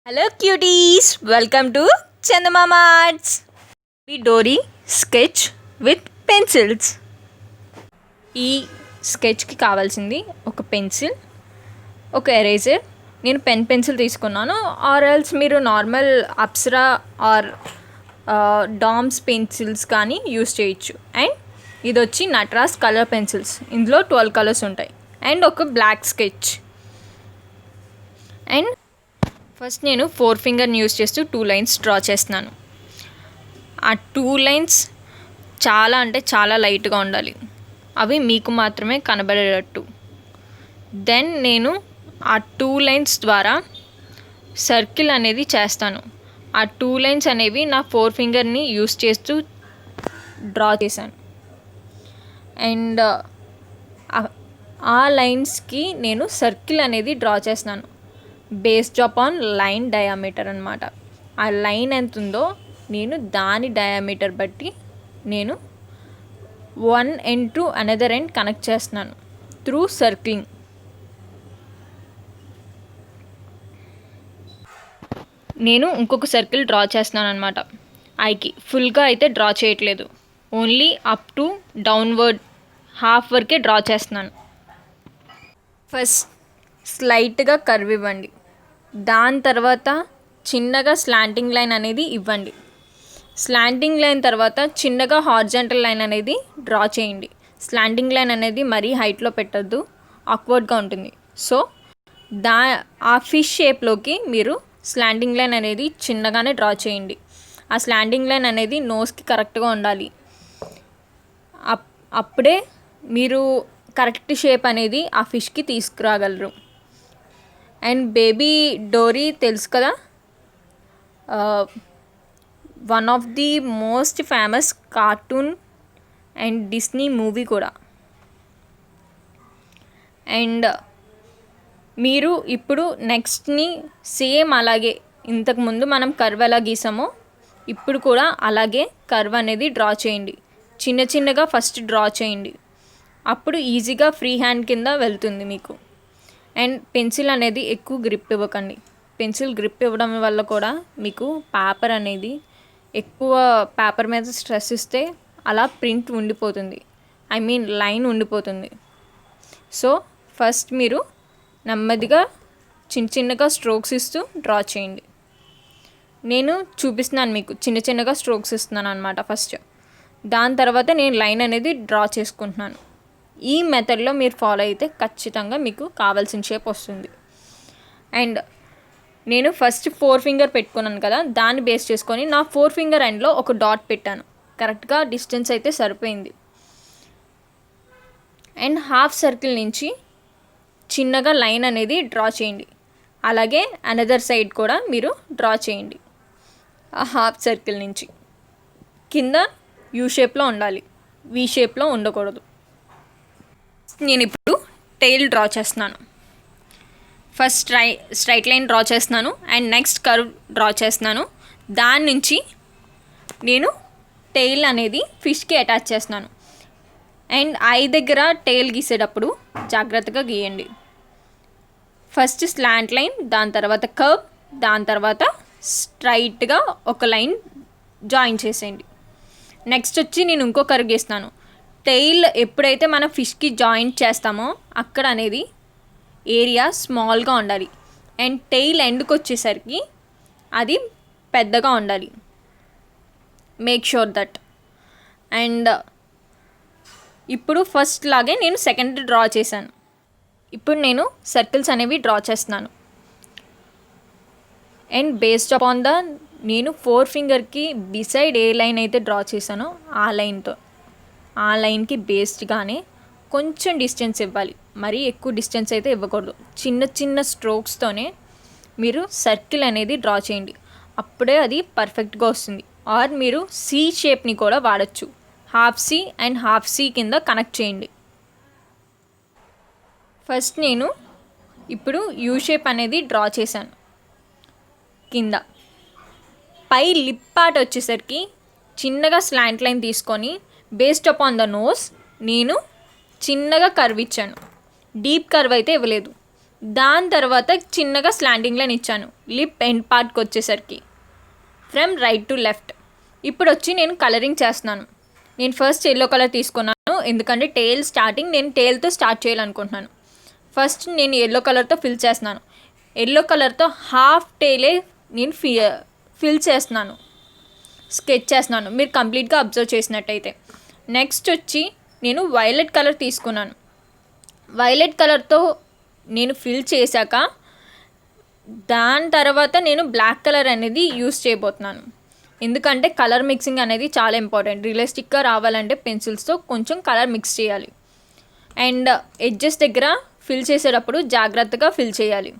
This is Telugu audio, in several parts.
Hello cuties, welcome to Chandamama arts. మీ డోరీ స్కెచ్ విత్ పెన్సిల్స్. ఈ స్కెచ్కి కావాల్సింది ఒక పెన్సిల్, ఒక ఎరేజర్. నేను పెన్సిల్ తీసుకున్నాను, ఆర్ ఎల్స్ మీరు normal Apsara or Doms pencils కానీ యూస్ చేయొచ్చు. అండ్ ఇది వచ్చి నటరాజ్ కలర్ పెన్సిల్స్, ఇందులో 12 కలర్స్ ఉంటాయి. అండ్ ఒక బ్లాక్ స్కెచ్. అండ్ ఫస్ట్ నేను 4 ఫింగర్ని యూస్ చేస్తూ 2 లైన్స్ డ్రా చేస్తున్నాను. ఆ 2 లైన్స్ చాలా లైట్గా ఉండాలి, అవి మీకు మాత్రమే కనబడేటట్టు. దెన్ నేను ఆ 2 లైన్స్ ద్వారా సర్కిల్ అనేది చేస్తాను. ఆ 2 లైన్స్ అనేవి నా 4 ఫింగర్ని యూస్ చేస్తూ డ్రా చేశాను. అండ్ ఆ లైన్స్కి నేను సర్కిల్ అనేది డ్రా చేస్తున్నాను బేస్డ్ అపాన్ లైన్ డయామీటర్ అనమాట. ఆ లైన్ ఎంత ఉందో నేను దాని డయామీటర్ బట్టి నేను one end to another end connect చేస్తున్నాను త్రూ సర్క్లింగ్. నేను ఇంకొక సర్కిల్ డ్రా చేస్తున్నాను అనమాట. ఐకి ఫుల్గా అయితే డ్రా చేయట్లేదు, only up to downward half వరకే డ్రా చేస్తున్నాను. ఫస్ట్ స్లైట్గా కర్వ్ ఇవ్వండి, దాని తర్వాత చిన్నగా స్లాంటింగ్ లైన్ అనేది ఇవ్వండి. స్లాంటింగ్ లైన్ తర్వాత చిన్నగా హారిజాంటల్ లైన్ అనేది డ్రా చేయండి. స్లాంటింగ్ లైన్ అనేది మరీ హైట్లో పెట్టద్దు, ఆక్వర్డ్గా ఉంటుంది. సో ఆ ఫిష్ షేప్లోకి మీరు స్లాంటింగ్ లైన్ అనేది చిన్నగానే డ్రా చేయండి. ఆ స్లాంటింగ్ లైన్ అనేది నోస్కి కరెక్ట్గా ఉండాలి, అప్పుడే మీరు కరెక్ట్ షేప్ అనేది ఆ ఫిష్కి తీసుకురాగలరు. అండ్ బేబీ డోరీ తెలుసు కదా, one of the most famous cartoon and Disney movie కూడా. అండ్ మీరు ఇప్పుడు నెక్స్ట్ని సేమ్ అలాగే ఇంతకుముందు మనం కర్వ్ ఎలా గీసామో ఇప్పుడు కూడా అలాగే కర్వ్ అనేది డ్రా చేయండి. చిన్నగా ఫస్ట్ డ్రా చేయండి, అప్పుడు ఈజీగా ఫ్రీ హ్యాండ్ కింద వెళ్తుంది మీకు. అండ్ పెన్సిల్ అనేది ఎక్కువ గ్రిప్ ఇవ్వకండి. పెన్సిల్ గ్రిప్ ఇవ్వడం వల్ల కూడా మీకు పేపర్ అనేది ఎక్కువ పేపర్ మీద స్ట్రెస్ ఇస్తే అలా ప్రింట్ ఉండిపోతుంది, లైన్ ఉండిపోతుంది. సో ఫస్ట్ మీరు నెమ్మదిగా చిన్నగా స్ట్రోక్స్ ఇస్తూ డ్రా చేయండి. నేను చూపిస్తున్నాను మీకు, చిన్నగా స్ట్రోక్స్ ఇస్తున్నాను అనమాట ఫస్ట్. దాని తర్వాత నేను లైన్ అనేది డ్రా చేసుకుంటున్నాను. ఈ మెథడ్లో మీరు ఫాలో అయితే ఖచ్చితంగా మీకు కావాల్సిన షేప్ వస్తుంది. అండ్ నేను ఫస్ట్ 4 ఫింగర్ పెట్టుకున్నాను కదా, దాన్ని బేస్ చేసుకొని నా 4 ఫింగర్ ఎండ్లో ఒక డాట్ పెట్టాను. కరెక్ట్గా డిస్టెన్స్ అయితే సరిపోయింది. అండ్ హాఫ్ సర్కిల్ నుంచి చిన్నగా లైన్ అనేది డ్రా చేయండి. అలాగే అనదర్ సైడ్ కూడా మీరు డ్రా చేయండి. ఆ హాఫ్ సర్కిల్ నుంచి కింద యూ షేప్లో ఉండాలి, వి షేప్లో ఉండకూడదు. నేను ఇప్పుడు టెయిల్ డ్రా చేస్తున్నాను. ఫస్ట్ స్ట్రైట్ లైన్ డ్రా చేస్తున్నాను అండ్ నెక్స్ట్ కర్వ్ డ్రా చేస్తున్నాను. దాని నుంచి నేను టెయిల్ అనేది ఫిష్కి అటాచ్ చేస్తున్నాను. అండ్ ఐ దగ్గర టెయిల్ గీసేటప్పుడు జాగ్రత్తగా గీయండి. ఫస్ట్ స్లాంట్ లైన్, దాని తర్వాత కర్వ్, దాని తర్వాత స్ట్రైట్గా ఒక లైన్ జాయిన్ చేసేయండి. నెక్స్ట్ వచ్చి నేను ఇంకో కర్వ్ గీస్తున్నాను. టెయిల్ ఎప్పుడైతే మనం ఫిష్కి జాయింట్ చేస్తామో అక్కడ అనేది ఏరియా స్మాల్గా ఉండాలి. అండ్ టెయిల్ ఎండ్కి వచ్చేసరికి అది పెద్దగా ఉండాలి. Make sure that. అండ్ ఇప్పుడు ఫస్ట్ లాగే నేను సెకండ్ డ్రా చేశాను. ఇప్పుడు నేను సర్కిల్స్ అనేవి డ్రా చేస్తున్నాను. అండ్ బేస్డ్ అపాన్ నేను 4 ఫింగర్కి బిసైడ్ ఏ లైన్ అయితే డ్రా చేశానో ఆ లైన్కి బేస్డ్గానే కొంచెం డిస్టెన్స్ ఇవ్వాలి, మరీ ఎక్కువ డిస్టెన్స్ అయితే ఇవ్వకూడదు. చిన్న స్ట్రోక్స్తోనే మీరు సర్కిల్ అనేది డ్రా చేయండి, అప్పుడే అది పర్ఫెక్ట్గా వస్తుంది. ఆర్ మీరు సి షేప్ని కూడా వాడచ్చు. Half C and half C కింద కనెక్ట్ చేయండి. ఫస్ట్ నేను ఇప్పుడు యూ షేప్ అనేది డ్రా చేశాను. కింద పై లిప్ పార్ట్ వచ్చేసరికి చిన్నగా స్లాంట్ లైన్ తీసుకొని బేస్డ్ అపాన్ ద నోస్ నేను చిన్నగా కర్వ్ ఇచ్చాను. డీప్ కర్వ్ అయితే ఇవ్వలేదు. దాని తర్వాత చిన్నగా స్లాంటింగ్ లైన్ ఇచ్చాను లిప్ ఎండ్ పార్ట్కి వచ్చేసరికి, ఫ్రమ్ రైట్ టు లెఫ్ట్. ఇప్పుడు వచ్చి నేను కలరింగ్ చేస్తున్నాను. నేను ఫస్ట్ ఎల్లో కలర్ తీసుకున్నాను, ఎందుకంటే టేల్ స్టార్టింగ్ నేను టేల్తో స్టార్ట్ చేయాలనుకుంటున్నాను. ఫస్ట్ నేను ఎల్లో కలర్తో ఫిల్ చేస్తున్నాను. ఎల్లో కలర్తో హాఫ్ టేలే నేను ఫిల్ చేస్తున్నాను, స్కెచ్ చేస్తున్నాను, మీరు కంప్లీట్గా అబ్జర్వ్ చేసినట్టయితే. నెక్స్ట్ వచ్చి నేను వైలెట్ కలర్ తీసుకున్నాను. వైలెట్ కలర్తో నేను ఫిల్ చేశాక దాని తర్వాత నేను బ్లాక్ కలర్ అనేది యూస్ చేయబోతున్నాను. ఎందుకంటే కలర్ మిక్సింగ్ అనేది చాలా ఇంపార్టెంట్. రియలిస్టిక్గా రావాలంటే పెన్సిల్స్తో కొంచెం కలర్ మిక్స్ చేయాలి. అండ్ ఎడ్జెస్ దగ్గర ఫిల్ చేసేటప్పుడు జాగ్రత్తగా ఫిల్ చేయాలి.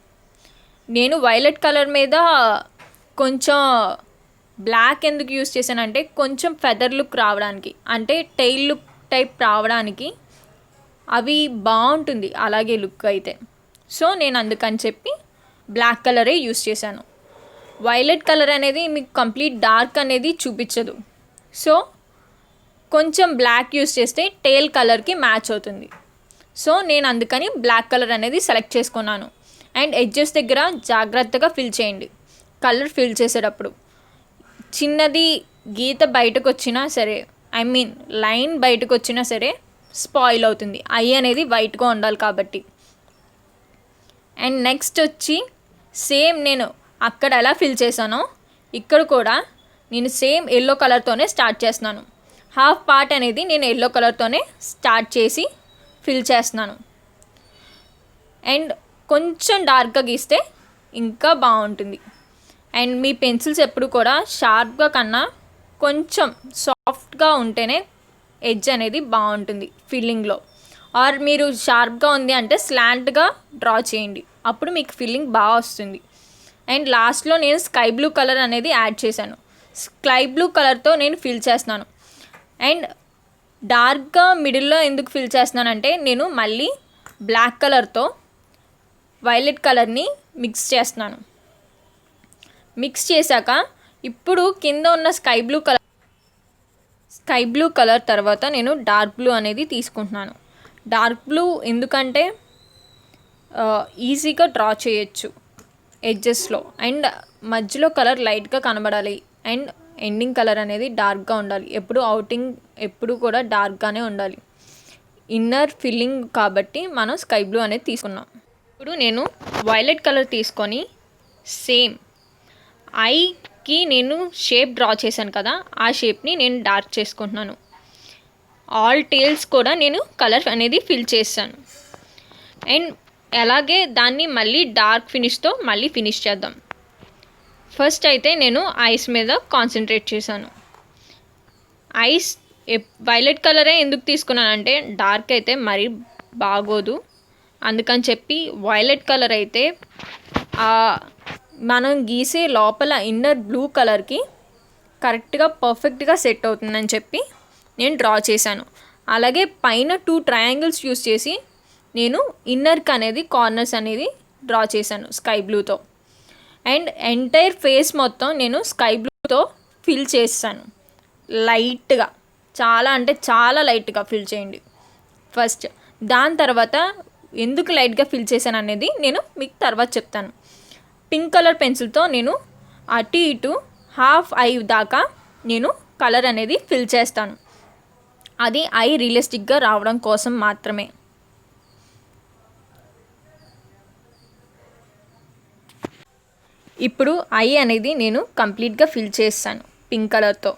నేను వైలెట్ కలర్ మీద కొంచెం బ్లాక్ ఎందుకు యూస్ చేశానంటే కొంచెం ఫెదర్ లుక్ రావడానికి, అంటే టెయిల్ లుక్ టైప్ రావడానికి అవి బాగుంటుంది అలాగే లుక్ అయితే. సో నేను అందుకని చెప్పి బ్లాక్ కలరే యూస్ చేశాను. వైలెట్ కలర్ అనేది మీకు కంప్లీట్ డార్క్ అనేది చూపించదు. సో కొంచెం బ్లాక్ యూస్ చేస్తే టేల్ కలర్కి మ్యాచ్ అవుతుంది. సో నేను అందుకని బ్లాక్ కలర్ అనేది సెలెక్ట్ చేసుకున్నాను. అండ్ ఎడ్జెస్ దగ్గర జాగ్రత్తగా ఫిల్ చేయండి. కలర్ ఫిల్ చేసేటప్పుడు చిన్నది గీత బయటకు వచ్చినా సరే, ఐ మీన్ లైన్ బయటకు వచ్చినా సరే స్పాయిల్ అవుతుంది. ఐ అనేది వైట్గా ఉండాలి కాబట్టి. అండ్ నెక్స్ట్ వచ్చి సేమ్ నేను అక్కడ ఎలా ఫిల్ చేశానో ఇక్కడ కూడా నేను సేమ్ ఎల్లో కలర్తోనే స్టార్ట్ చేస్తున్నాను. హాఫ్ పార్ట్ అనేది నేను ఎల్లో కలర్తోనే స్టార్ట్ చేసి ఫిల్ చేస్తున్నాను. అండ్ కొంచెం డార్క్గా గీస్తే ఇంకా బాగుంటుంది. అండ్ మీ పెన్సిల్స్ ఎప్పుడు కూడా షార్ప్గా కన్నా కొంచెం సాఫ్ట్గా ఉంటేనే ఎడ్జ్ అనేది బాగుంటుంది ఫిల్లింగ్లో. ఆర్ మీరు షార్ప్గా ఉంది అంటే స్లాంట్గా డ్రా చేయండి, అప్పుడు మీకు ఫిల్లింగ్ బాగా వస్తుంది. అండ్ లాస్ట్లో నేను స్కై బ్లూ కలర్ అనేది యాడ్ చేశాను. స్కై బ్లూ కలర్తో నేను ఫిల్ చేస్తున్నాను. అండ్ డార్క్గా మిడిల్లో ఎందుకు ఫిల్ చేస్తున్నానంటే నేను మళ్ళీ బ్లాక్ కలర్తో వైలెట్ కలర్ని మిక్స్ చేస్తున్నాను. మిక్స్ చేశాక ఇప్పుడు కింద ఉన్న స్కై బ్లూ కలర్ తర్వాత నేను డార్క్ బ్లూ అనేది తీసుకుంటున్నాను. డార్క్ బ్లూ ఎందుకంటే ఈజీగా డ్రా చేయొచ్చు ఎడ్జెస్లో. అండ్ మధ్యలో కలర్ లైట్గా కనబడాలి. అండ్ ఎండింగ్ కలర్ అనేది డార్క్గా ఉండాలి. ఎప్పుడు కూడా డార్క్గానే ఉండాలి. ఇన్నర్ ఫిల్లింగ్ కాబట్టి మనం స్కై బ్లూ అనేది తీసుకున్నాం. ఇప్పుడు నేను వైలెట్ కలర్ తీసుకొని సేమ్ ఐకి నేను షేప్ డ్రా చేశాను కదా, ఆ షేప్ని నేను డార్క్ చేసుకుంటున్నాను. ఆల్ టేల్స్ కూడా నేను కలర్ అనేది ఫిల్ చేశాను. అండ్ అలాగే దాన్ని మళ్ళీ డార్క్ ఫినిష్తో మళ్ళీ ఫినిష్ చేద్దాం. ఫస్ట్ అయితే నేను ఐస్ మీద కాన్సన్ట్రేట్ చేశాను. ఐస్ వైలెట్ కలరే ఎందుకు తీసుకున్నానంటే డార్క్ అయితే మరీ బాగోదు, అందుకని చెప్పి వైలెట్ కలర్ అయితే మనం గీసే లోపల ఇన్నర్ బ్లూ కలర్కి కరెక్ట్గా పర్ఫెక్ట్గా సెట్ అవుతుందని చెప్పి నేను డ్రా చేశాను. అలాగే పైన 2 ట్రయాంగిల్స్ యూస్ చేసి నేను ఇన్నర్కి అనేది కార్నర్స్ అనేది డ్రా చేశాను స్కై బ్లూతో. అండ్ ఎంటైర్ ఫేస్ మొత్తం నేను స్కై బ్లూతో ఫిల్ చేశాను లైట్గా, చాలా అంటే చాలా లైట్గా ఫిల్ చేయండి ఫస్ట్. దాని తర్వాత ఎందుకు లైట్గా ఫిల్ చేశాను అనేది నేను మీకు తర్వాత చెప్తాను. పింక్ కలర్ పెన్సిల్తో నేను అటు ఇటు హాఫ్ ఐ దాకా నేను కలర్ అనేది ఫిల్ చేస్తాను. అది ఐ రియలిస్టిక్గా రావడం కోసం మాత్రమే. ఇప్పుడు ఐ అనేది నేను కంప్లీట్గా ఫిల్ చేస్తాను పింక్ కలర్తో.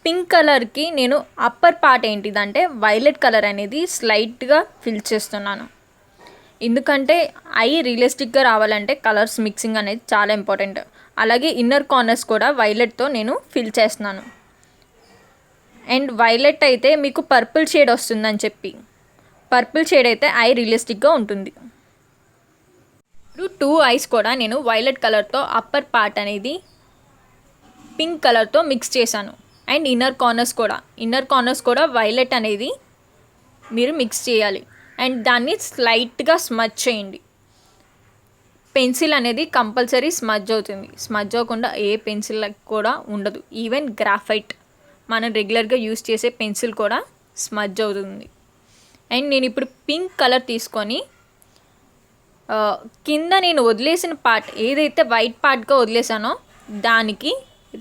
పింక్ కలర్కి నేను అప్పర్ పార్ట్ ఏంటిదంటే వైలెట్ కలర్ అనేది స్లైట్గా ఫిల్ చేస్తున్నాను. ఎందుకంటే ఐ రియలిస్టిక్గా రావాలంటే కలర్స్ మిక్సింగ్ అనేది చాలా ఇంపార్టెంట్. అలాగే ఇన్నర్ కార్నర్స్ కూడా వైలెట్తో నేను ఫిల్ చేస్తున్నాను. అండ్ వైలెట్ అయితే మీకు పర్పుల్ షేడ్ వస్తుందని చెప్పి, పర్పుల్ షేడ్ అయితే ఐ రియలిస్టిక్గా ఉంటుంది. ఇప్పుడు 2 ఐస్ కూడా నేను వైలెట్ కలర్తో అప్పర్ పార్ట్ అనేది పింక్ కలర్తో మిక్స్ చేశాను. అండ్ ఇన్నర్ కార్నర్స్ కూడా వైలెట్ అనేది మీరు మిక్స్ చేయాలి. అండ్ దాన్ని స్లైట్గా స్మజ్ చేయండి. పెన్సిల్ అనేది కంపల్సరీ స్మజ్ అవుతుంది. స్మజ్ అవ్వకుండా ఏ పెన్సిల్ కూడా ఉండదు. ఈవెన్ గ్రాఫైట్ మనం రెగ్యులర్గా యూస్ చేసే పెన్సిల్ కూడా స్మజ్ అవుతుంది. అండ్ నేను ఇప్పుడు పింక్ కలర్ తీసుకొని కింద నేను వదిలేసిన పార్ట్ ఏదైతే వైట్ పార్ట్గా వదిలేసానో దానికి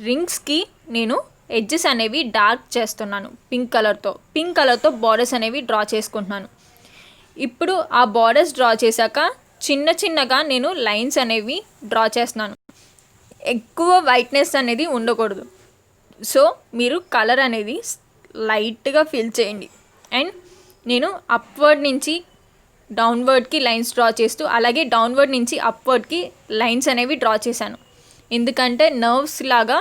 రింగ్స్కి నేను ఎడ్జెస్ అనేవి డార్క్ చేస్తున్నాను పింక్ కలర్తో బార్డర్స్ అనేవి డ్రా చేసుకుంటున్నాను. ఇప్పుడు ఆ బార్డర్స్ డ్రా చేశాక చిన్నగా నేను లైన్స్ అనేవి డ్రా చేస్తున్నాను. ఎక్కువ వైట్నెస్ అనేది ఉండకూడదు. సో మీరు కలర్ అనేది లైట్గా ఫిల్ చేయండి. అండ్ నేను అప్వర్డ్ నుంచి డౌన్వర్డ్కి లైన్స్ డ్రా చేస్తూ అలాగే డౌన్వర్డ్ నుంచి అప్వర్డ్కి లైన్స్ అనేవి డ్రా చేశాను. ఎందుకంటే నర్వ్స్ లాగా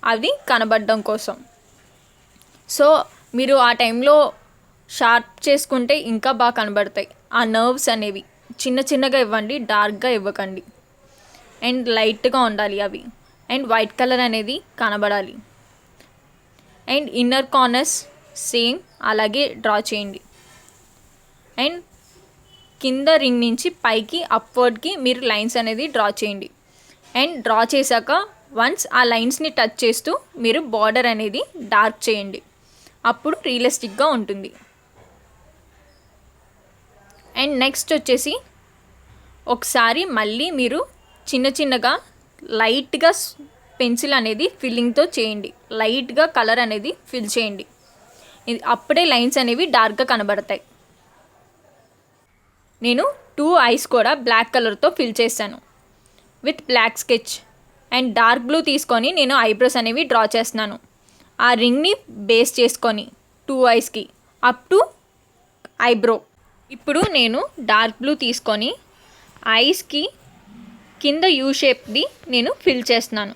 అది కనబడడం కోసం. సో మీరు ఆ టైంలో షార్ప్ చేసుకుంటే ఇంకా బాగా కనబడతాయి. ఆ నర్వ్స్ అనేవి చిన్నగా ఇవ్వండి, డార్క్గా ఇవ్వకండి. అండ్ లైట్గా ఉండాలి అవి. అండ్ వైట్ కలర్ అనేది కనబడాలి. అండ్ ఇన్నర్ కార్నర్స్ సేమ్ అలాగే డ్రా చేయండి. అండ్ కింద రింగ్ నుంచి పైకి అప్వర్డ్కి మీరు లైన్స్ అనేది డ్రా చేయండి. అండ్ డ్రా చేశాక వన్స్ ఆ లైన్స్ని టచ్ చేస్తూ మీరు బార్డర్ అనేది డార్క్ చేయండి. అప్పుడు రియలిస్టిక్గా ఉంటుంది. అండ్ నెక్స్ట్ వచ్చేసి ఒకసారి మళ్ళీ మీరు చిన్నగా లైట్గా పెన్సిల్ అనేది ఫిల్లింగ్తో చేయండి. లైట్గా కలర్ అనేది ఫిల్ చేయండి. అప్పుడే లైన్స్ అనేవి డార్క్గా కనబడతాయి. నేను 2 ఐస్ కూడా బ్లాక్ కలర్తో ఫిల్ చేశాను with black sketch. And dark blue తీసుకొని నేను ఐబ్రోస్ అనేవి డ్రా చేస్తున్నాను. ఆ రింగ్ని బేస్ చేసుకొని 2 ఐస్కి అప్ టు ఐబ్రో. ఇప్పుడు నేను డార్క్ బ్లూ తీసుకొని ఐస్కి కింద యూ షేప్ది నేను ఫిల్ చేస్తున్నాను.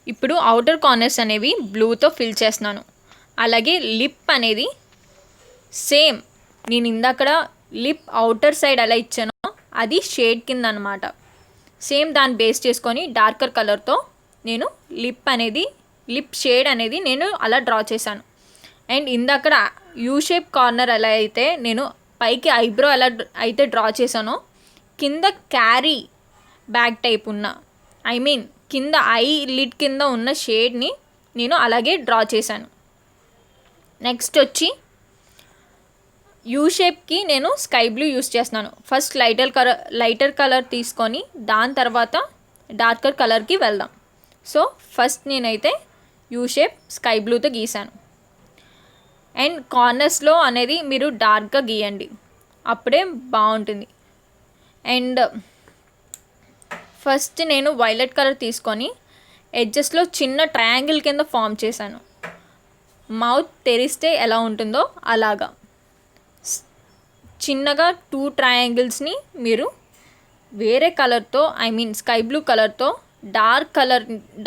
ఇప్పుడు అవుటర్ కార్నర్స్ అనేవి బ్లూతో ఫిల్ చేస్తున్నాను. అలాగే లిప్ అనేది సేమ్ నేను ఇందాకడ లిప్ అవుటర్ సైడ్ ఎలా ఇచ్చానో అది షేడ్ కింద అనమాట. సేమ్ దాన్ని బేస్ చేసుకొని డార్కర్ కలర్తో నేను లిప్ షేడ్ అనేది నేను అలా డ్రా చేశాను. అండ్ ఇందాకడ యూ షేప్ కార్నర్ ఎలా అయితే నేను పైకి ఐబ్రో ఎలా అయితే డ్రా చేశానో కింద క్యారీ బ్యాక్ టైప్ ఉన్న కింద ఐ లిడ్ కింద ఉన్న షేడ్ని నేను అలాగే డ్రా చేశాను. నెక్స్ట్ వచ్చి యూ షేప్కి నేను స్కై బ్లూ యూస్ చేస్తున్నాను. ఫస్ట్ లైటర్ కలర్ తీసుకొని దాని తర్వాత డార్కర్ కలర్కి వెళ్దాం. సో ఫస్ట్ నేనైతే యూ షేప్ స్కై బ్లూతో గీసాను. అండ్ కార్నర్స్లో అనేది మీరు డార్క్గా గీయండి, అప్పుడే బాగుంటుంది. అండ్ ఫస్ట్ నేను వైలెట్ కలర్ తీసుకొని ఎడ్జెస్లో చిన్న ట్రయాంగిల్ కింద ఫామ్ చేశాను. మౌత్ తెరిస్తే ఎలా ఉంటుందో అలాగా చిన్నగా 2 ట్రయాంగిల్స్ని మీరు వేరే కలర్తో స్కై బ్లూ కలర్తో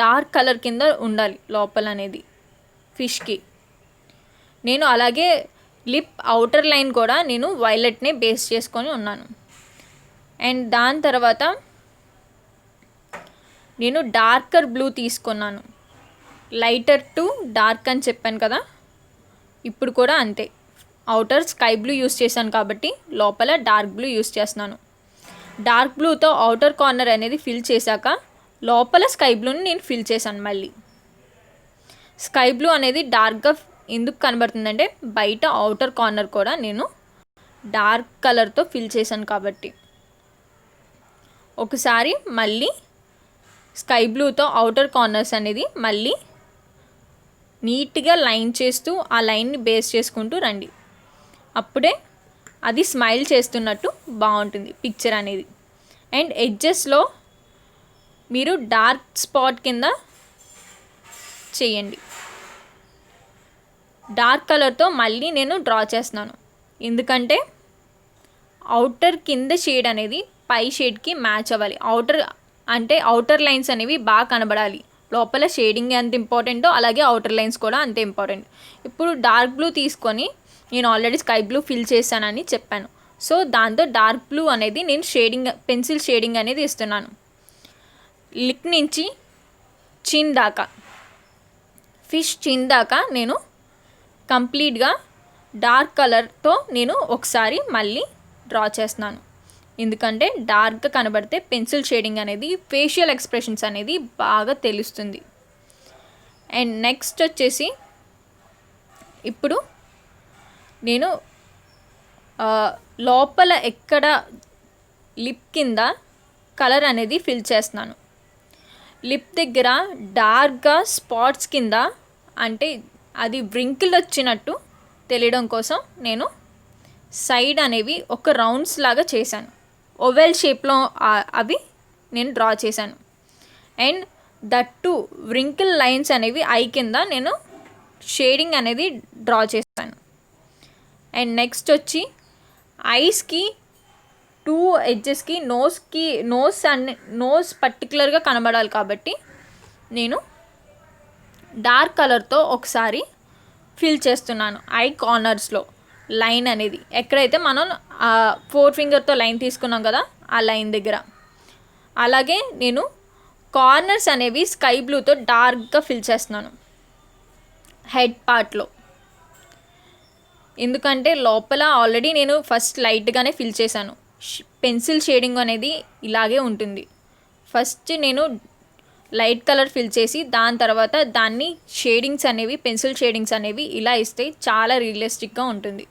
డార్క్ కలర్ కింద ఉండాలి లోపల అనేది ఫిష్కి. నేను అలాగే లిప్ అవుటర్ లైన్ కూడా నేను వైలెట్నే బేస్ చేసుకొని ఉన్నాను. అండ్ దాని తర్వాత నేను డార్కర్ బ్లూ తీసుకున్నాను. లైటర్ టు డార్క్ అని చెప్పాను కదా, ఇప్పుడు కూడా అంతే. అవుటర్ స్కై బ్లూ యూస్ చేశాను కాబట్టి లోపల డార్క్ బ్లూ యూస్ చేస్తున్నాను. డార్క్ బ్లూతో అవుటర్ కార్నర్ అనేది ఫిల్ చేశాక లోపల స్కై బ్లూని నేను ఫిల్ చేశాను. మళ్ళీ స్కై బ్లూ అనేది డార్క్గా ఎందుకు కనబడుతుందంటే బయట అవుటర్ కార్నర్ కూడా నేను డార్క్ కలర్తో ఫిల్ చేశాను కాబట్టి. ఒకసారి మళ్ళీ స్కై బ్లూతో అవుటర్ కార్నర్స్ అనేది మళ్ళీ నీట్గా లైన్ చేస్తూ ఆ లైన్ని బేస్ చేసుకుంటూ రండి. అప్పుడే అది స్మైల్ చేస్తున్నట్టు బాగుంటుంది పిక్చర్ అనేది. అండ్ ఎడ్జెస్లో మీరు డార్క్ స్పాట్ కింద చేయండి. డార్క్ కలర్తో మళ్ళీ నేను డ్రా చేస్తున్నాను, ఎందుకంటే అవుటర్ కింద షేడ్ అనేది పై షేడ్కి మ్యాచ్ అవ్వాలి. అవుటర్ లైన్స్ అనేవి బాగా కనబడాలి. లోపల షేడింగ్ ఎంత ఇంపార్టెంటో అలాగే అవుటర్ లైన్స్ కూడా అంతే ఇంపార్టెంట్. ఇప్పుడు డార్క్ బ్లూ తీసుకొని నేను ఆల్రెడీ స్కై బ్లూ ఫిల్ చేశానని చెప్పాను. సో దాంతో డార్క్ బ్లూ అనేది నేను పెన్సిల్ షేడింగ్ అనేది ఇస్తున్నాను. లిప్ నుంచి చిన్ దాకా, ఫిష్ చిన్ దాకా నేను కంప్లీట్గా డార్క్ కలర్తో నేను ఒకసారి మళ్ళీ డ్రా చేస్తున్నాను. ఎందుకంటే డార్క్గా కనబడితే పెన్సిల్ షేడింగ్ అనేది ఫేషియల్ ఎక్స్ప్రెషన్స్ అనేది బాగా తెలుస్తుంది. అండ్ నెక్స్ట్ వచ్చేసి ఇప్పుడు నేను లోపల ఎక్కడ లిప్ కింద కలర్ అనేది ఫిల్ చేస్తున్నాను. లిప్ దగ్గర డార్క్గా స్పాట్స్ కింద, అంటే అది వ్రింకిల్ వచ్చినట్టు తెలియడం కోసం నేను సైడ్ అనేవి ఒక రౌండ్స్ లాగా చేశాను. ఓవెల్ షేప్లో అవి నేను డ్రా చేశాను. And that to wrinkle lines అనేవి ఐ కింద నేను షేడింగ్ అనేది డ్రా చేశాను. అండ్ నెక్స్ట్ వచ్చి ఐస్కి 2 ఎడ్జెస్కి నోస్ పర్టికులర్గా కనబడాలి కాబట్టి నేను డార్క్ కలర్తో ఒకసారి ఫిల్ చేస్తున్నాను. ఐ కార్నర్స్లో లైన్ అనేది ఎక్కడైతే మనం 4 ఫింగర్తో లైన్ తీసుకున్నాం కదా ఆ లైన్ దగ్గర. అలాగే నేను కార్నర్స్ అనేవి స్కై బ్లూతో డార్క్గా ఫిల్ చేస్తున్నాను హెడ్ పార్ట్లో. ఎందుకంటే లోపల ఆల్రెడీ నేను ఫస్ట్ లైట్గానే ఫిల్ చేశాను. పెన్సిల్ షేడింగ్ అనేది ఇలాగే ఉంటుంది. ఫస్ట్ నేను లైట్ కలర్ ఫిల్ చేసి దాని తర్వాత దాన్ని షేడింగ్స్ అనేవి, పెన్సిల్ షేడింగ్స్ అనేవి ఇలా ఇస్తే చాలా రియలిస్టిక్గా ఉంటుంది.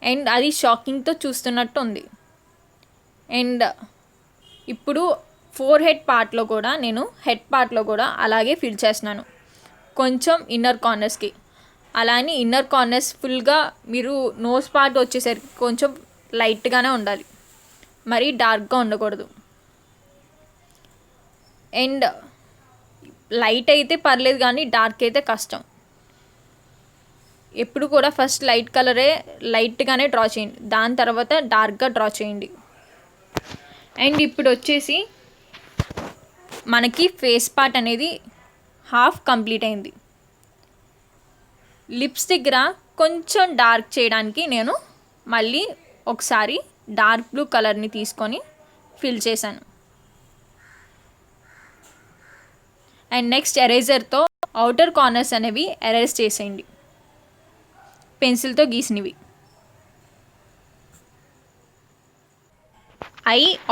అండ్ అది షాకింగ్తో చూస్తున్నట్టు ఉంది. అండ్ ఇప్పుడు హెడ్ పార్ట్లో కూడా అలాగే ఫిల్ చేస్తున్నాను కొంచెం ఇన్నర్ కార్నర్స్కి. అలా అని ఇన్నర్ కార్నర్స్ ఫుల్గా మీరు నోస్ పార్ట్ వచ్చేసరికి కొంచెం లైట్గానే ఉండాలి, మరీ డార్క్గా ఉండకూడదు. అండ్ లైట్ అయితే పర్లేదు కానీ డార్క్ అయితే కష్టం. ఎప్పుడు కూడా ఫస్ట్ లైట్గానే డ్రా చేయండి, దాని తర్వాత డార్క్గా డ్రా చేయండి. అండ్ ఇప్పుడు వచ్చేసి మనకి ఫేస్ పార్ట్ అనేది హాఫ్ కంప్లీట్ అయింది. లిప్స్ దగ్గర కొంచెం డార్క్ చేయడానికి నేను మళ్ళీ ఒకసారి డార్క్ బ్లూ కలర్ని తీసుకొని ఫిల్ చేశాను. అండ్ నెక్స్ట్ ఎరేజర్తో అవుటర్ కార్నర్స్ అనేవి ఎరేజ్ చేసేయండి, పెన్సిల్తో గీసినవి.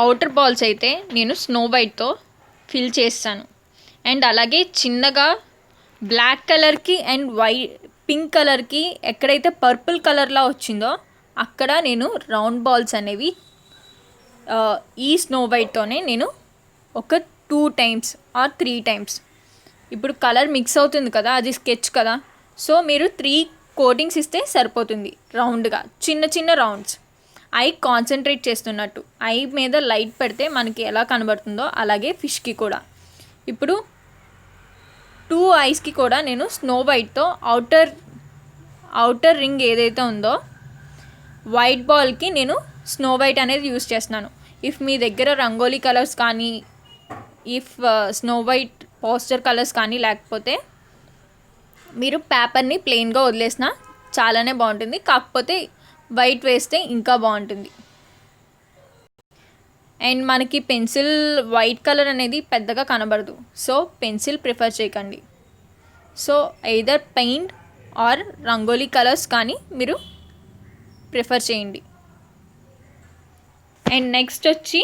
అవుటర్ బాల్స్ అయితే నేను స్నో వైట్తో ఫిల్ చేస్తాను. అండ్ అలాగే చిన్నగా బ్లాక్ కలర్కి అండ్ పింక్ కలర్కి ఎక్కడైతే పర్పుల్ కలర్లా వచ్చిందో అక్కడ నేను రౌండ్ బాల్స్ అనేవి ఈ స్నో వైట్తోనే నేను ఒక 2 times ఆర్ 3 times, ఇప్పుడు కలర్ మిక్స్ అవుతుంది కదా, అది స్కెచ్ కదా, సో మీరు 3 కోటింగ్స్ ఇస్తే సరిపోతుంది. రౌండ్గా చిన్న చిన్న రౌండ్స్, ఐ కాన్సన్ట్రేట్ చేస్తున్నట్టు. ఐ మీద లైట్ పెడితే మనకి ఎలా కనబడుతుందో అలాగే ఫిష్కి కూడా. ఇప్పుడు 2 ఐస్కి కూడా నేను స్నో వైట్తో అవుటర్ రింగ్ ఏదైతే ఉందో వైట్ బాల్కి నేను స్నో వైట్ అనేది యూస్ చేస్తున్నాను. ఇఫ్ మీ దగ్గర రంగోలీ కలర్స్ కానీ, స్నో వైట్ పోస్టర్ కలర్స్ కానీ లేకపోతే మీరు పేపర్ని ప్లెయిన్గా వదిలేసినా చాలానే బాగుంటుంది, కాకపోతే వైట్ వేస్తే ఇంకా బాగుంటుంది. అండ్ మనకి పెన్సిల్ వైట్ కలర్ అనేది పెద్దగా కనబడదు, సో పెన్సిల్ ప్రిఫర్ చేయకండి. So either paint or rangoli colours కానీ మీరు ప్రిఫర్ చేయండి. అండ్ నెక్స్ట్ వచ్చి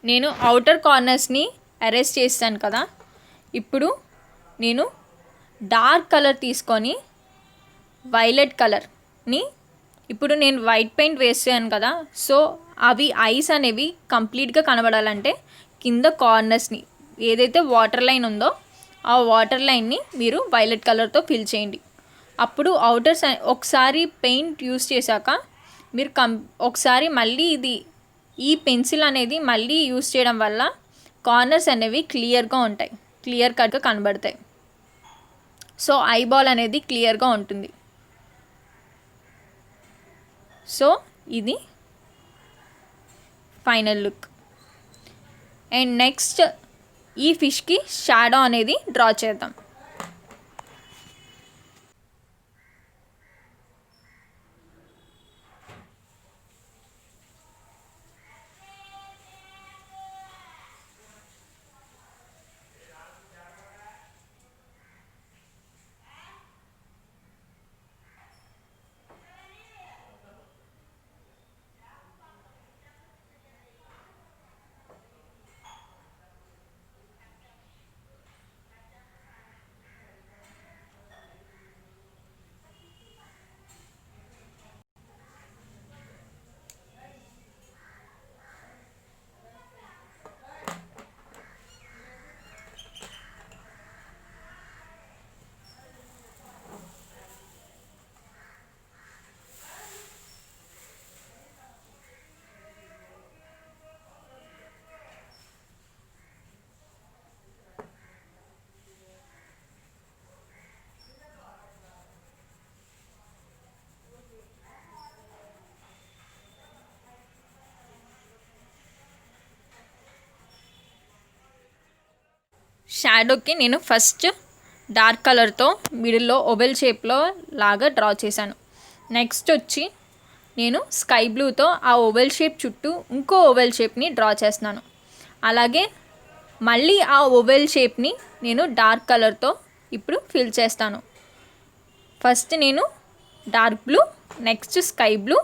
నేను అవుటర్ కార్నర్స్ని అరేంజ్ చేస్తాను కదా, ఇప్పుడు నేను డార్క్ కలర్ తీసుకొని వైలెట్ కలర్ని, ఇప్పుడు నేను వైట్ పెయింట్ వేసాను కదా, సో అవి ఐస్ అనేవి కంప్లీట్గా కనబడాలంటే కింద కార్నర్స్ని ఏదైతే వాటర్ లైన్ ఉందో ఆ వాటర్ లైన్ని మీరు వైలెట్ కలర్తో ఫిల్ చేయండి. అప్పుడు అవుటర్స్ ఒకసారి పెయింట్ యూస్ చేశాక మీరు ఒకసారి మళ్ళీ ఈ పెన్సిల్ అనేది మళ్ళీ యూస్ చేయడం వల్ల కార్నర్స్ అనేవి క్లియర్గా ఉంటాయి, క్లియర్ కట్గా కనబడతాయి. సో ఐబాల్ అనేది క్లియర్గా ఉంటుంది. సో ఇది ఫైనల్ లుక్. అండ్ నెక్స్ట్ ఈ ఫిష్కి షాడో అనేది డ్రా చేద్దాం. షాడోకి నేను ఫస్ట్ డార్క్ కలర్తో మిడిల్లో ఓవెల్ షేప్లో లాగా డ్రా చేశాను. నెక్స్ట్ వచ్చి నేను స్కై బ్లూతో ఆ ఓవెల్ షేప్ చుట్టూ ఇంకో ఓవెల్ షేప్ని డ్రా చేస్తున్నాను. అలాగే మళ్ళీ ఆ ఓవెల్ షేప్ని నేను డార్క్ కలర్తో ఇప్పుడు ఫిల్ చేస్తాను. ఫస్ట్ నేను dark blue, next sky blue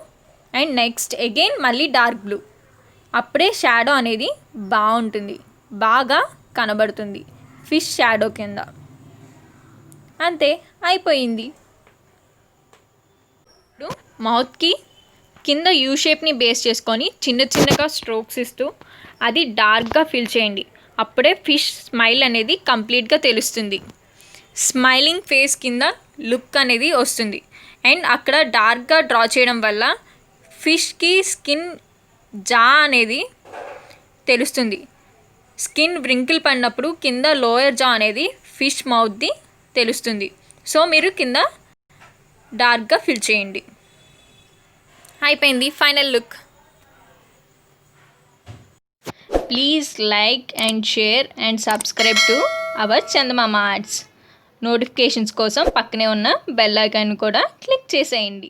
and next again మళ్ళీ డార్క్ బ్లూ. అప్పుడే షాడో అనేది బాగుంటుంది, బాగా కనబడుతుంది ఫిష్ షాడో కింద. అంతే, అయిపోయింది. ఇప్పుడు మౌత్కి కింద యూ షేప్ని బేస్ చేసుకొని చిన్న చిన్నగా స్ట్రోక్స్ ఇస్తూ అది డార్క్గా ఫిల్ చేయండి. అప్పుడే ఫిష్ స్మైల్ అనేది కంప్లీట్గా తెలుస్తుంది. స్మైలింగ్ ఫేస్ కింద లుక్ అనేది వస్తుంది. అండ్ అక్కడ డార్క్గా డ్రా చేయడం వల్ల ఫిష్కి స్కిన్ జా అనేది తెలుస్తుంది. స్కిన్ వ్రింకిల్ పడినప్పుడు కింద లోయర్ జా అనేది ఫిష్ మౌత్ది తెలుస్తుంది. సో మీరు కింద డార్క్గా ఫిల్ చేయండి. అయిపోయింది final look. Please like and share and subscribe to our Chandamama arts. Notifications కోసం పక్కనే ఉన్న బెల్ ఐకాన్ కూడా క్లిక్ చేసేయండి.